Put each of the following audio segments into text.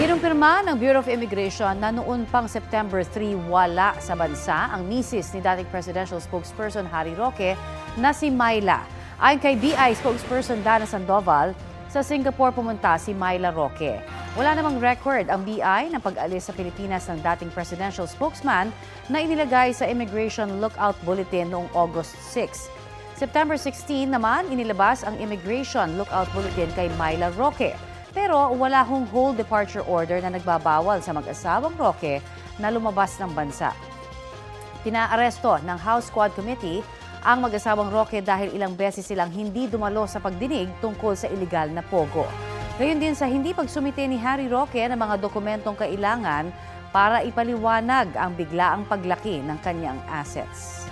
Kinumpirma ng Bureau of Immigration na noon pang September 3 wala sa bansa ang misis ni dating presidential spokesperson Harry Roque na si Myla. Ayon kay BI spokesperson Dana Sandoval, sa Singapore pumunta si Myla Roque. Wala namang record ang BI ng pag-alis sa Pilipinas ng dating presidential spokesman na inilagay sa Immigration Lookout Bulletin noong August 6. September 16 naman inilabas ang Immigration Lookout Bulletin kay Myla Roque. Pero wala hong whole departure order na nagbabawal sa mag-asawang Roque na lumabas ng bansa. Pinaaresto ng House Quad Committee ang mag-asawang Roque dahil ilang beses silang hindi dumalo sa pagdinig tungkol sa iligal na pogo. Gayon din sa hindi pagsumite ni Harry Roque ng mga dokumentong kailangan para ipaliwanag ang biglaang paglaki ng kanyang assets.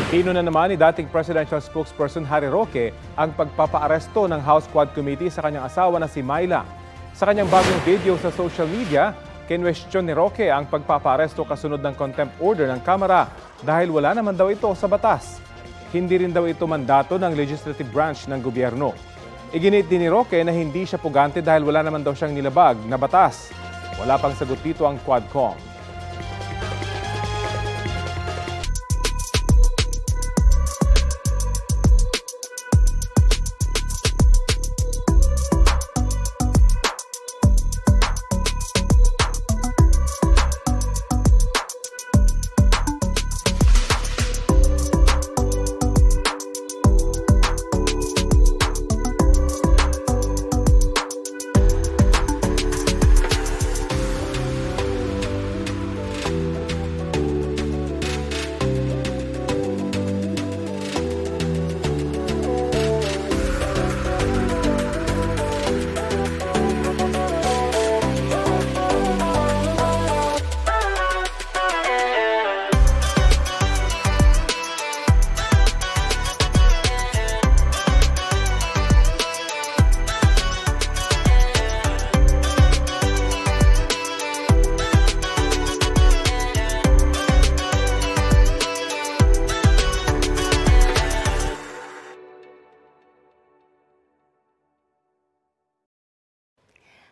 Pino na naman ni dating presidential spokesperson Harry Roque ang pagpapaaresto ng House Quad Committee sa kanyang asawa na si Myla. Sa kanyang bagong video sa social media, kinwestiyon ni Roque ang pagpapaaresto kasunod ng contempt order ng Kamara dahil wala naman daw ito sa batas. Hindi rin daw ito mandato ng legislative branch ng gobyerno. Iginit din ni Roque na hindi siya pugante dahil wala naman daw siyang nilabag na batas. Wala pang sagot dito ang Quadcom.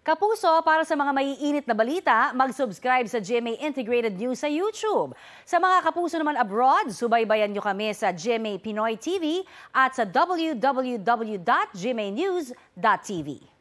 Kapuso, para sa mga maiinit na balita, mag-subscribe sa GMA Integrated News sa YouTube. Sa mga kapuso naman abroad, subaybayan nyo kami sa GMA Pinoy TV at sa www.gmanews.tv.